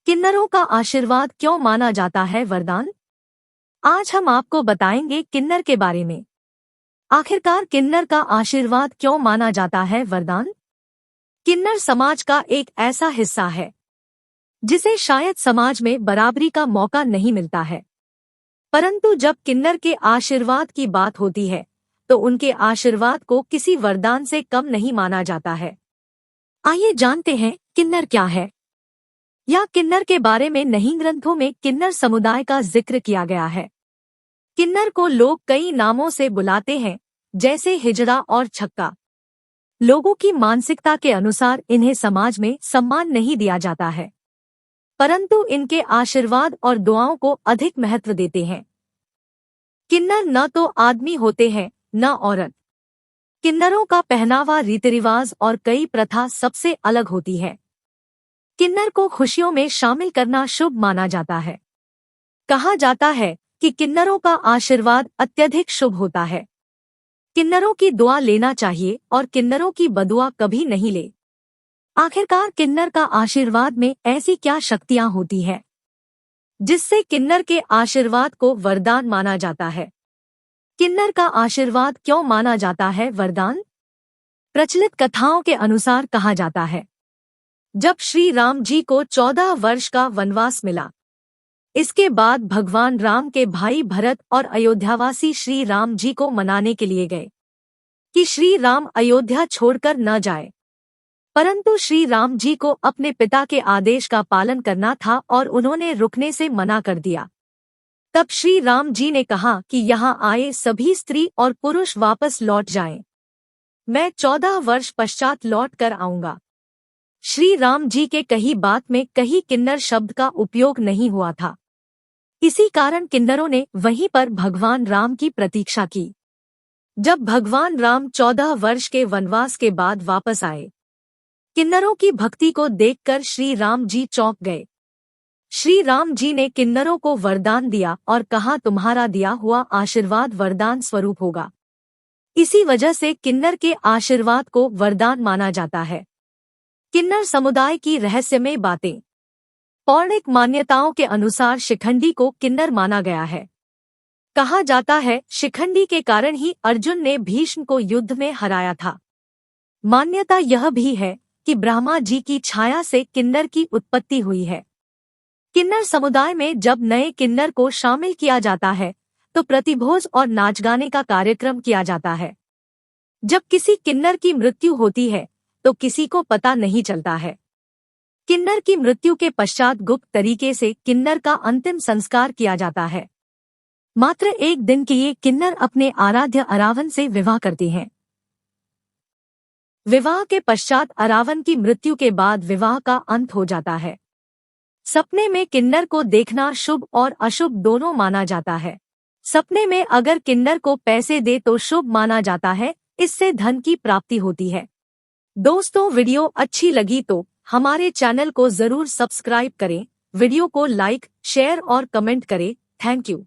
किन्नरों का आशीर्वाद क्यों माना जाता है वरदान? आज हम आपको बताएंगे किन्नर के बारे में। आखिरकार किन्नर का आशीर्वाद क्यों माना जाता है वरदान? किन्नर समाज का एक ऐसा हिस्सा है जिसे शायद समाज में बराबरी का मौका नहीं मिलता है, परंतु जब किन्नर के आशीर्वाद की बात होती है तो उनके आशीर्वाद को किसी वरदान से कम नहीं माना जाता है। आइए जानते हैं किन्नर क्या है या किन्नर के बारे में नहीं ग्रंथों में किन्नर समुदाय का जिक्र किया गया है। किन्नर को लोग कई नामों से बुलाते हैं, जैसे हिजड़ा और छक्का। लोगों की मानसिकता के अनुसार इन्हें समाज में सम्मान नहीं दिया जाता है, परंतु इनके आशीर्वाद और दुआओं को अधिक महत्व देते हैं। किन्नर न तो आदमी होते हैं न औरत। किन्नरों का पहनावा, रीति रिवाज और कई प्रथा सबसे अलग होती है। किन्नर को खुशियों में शामिल करना शुभ माना जाता है। कहा जाता है कि किन्नरों का आशीर्वाद अत्यधिक शुभ होता है। किन्नरों की दुआ लेना चाहिए और किन्नरों की बदुआ कभी नहीं ले। आखिरकार किन्नर का आशीर्वाद में ऐसी क्या शक्तियां होती हैं जिससे किन्नर के आशीर्वाद को वरदान माना जाता है? किन्नर का आशीर्वाद क्यों माना जाता है वरदान? प्रचलित कथाओं के अनुसार कहा जाता है, जब श्री राम जी को 14 वर्ष का वनवास मिला, इसके बाद भगवान राम के भाई भरत और अयोध्यावासी श्री राम जी को मनाने के लिए गए कि श्री राम अयोध्या छोड़कर न जाए, परंतु श्री राम जी को अपने पिता के आदेश का पालन करना था और उन्होंने रुकने से मना कर दिया। तब श्री राम जी ने कहा कि यहाँ आए सभी स्त्री और पुरुष वापस लौट जाएं। मैं 14 वर्ष पश्चात लौट कर आऊंगा। श्री राम जी के कही बात में कहीं किन्नर शब्द का उपयोग नहीं हुआ था। इसी कारण किन्नरों ने वहीं पर भगवान राम की प्रतीक्षा की। जब भगवान राम 14 वर्ष के वनवास के बाद वापस आए, किन्नरों की भक्ति को देखकर श्री राम जी चौंक गए। श्री राम जी ने किन्नरों को वरदान दिया और कहा, तुम्हारा दिया हुआ आशीर्वाद वरदान स्वरूप होगा। इसी वजह से किन्नर के आशीर्वाद को वरदान माना जाता है। किन्नर समुदाय की रहस्यमय बातें। पौराणिक मान्यताओं के अनुसार शिखंडी को किन्नर माना गया है। कहा जाता है शिखंडी के कारण ही अर्जुन ने भीष्म को युद्ध में हराया था। मान्यता यह भी है कि ब्रह्मा जी की छाया से किन्नर की उत्पत्ति हुई है। किन्नर समुदाय में जब नए किन्नर को शामिल किया जाता है तो प्रतिभोज और नाच गाने का कार्यक्रम किया जाता है। जब किसी किन्नर की मृत्यु होती है तो किसी को पता नहीं चलता है। किन्नर की मृत्यु के पश्चात गुप्त तरीके से किन्नर का अंतिम संस्कार किया जाता है। मात्र एक दिन के लिए किन्नर अपने आराध्य अरावन से विवाह करते हैं। विवाह के पश्चात अरावन की मृत्यु के बाद विवाह का अंत हो जाता है। सपने में किन्नर को देखना शुभ और अशुभ दोनों माना जाता है। सपने में अगर किन्नर को पैसे दे तो शुभ माना जाता है, इससे धन की प्राप्ति होती है। दोस्तों, वीडियो अच्छी लगी तो हमारे चैनल को जरूर सब्सक्राइब करें, वीडियो को लाइक, शेयर और कमेंट करें। Thank you.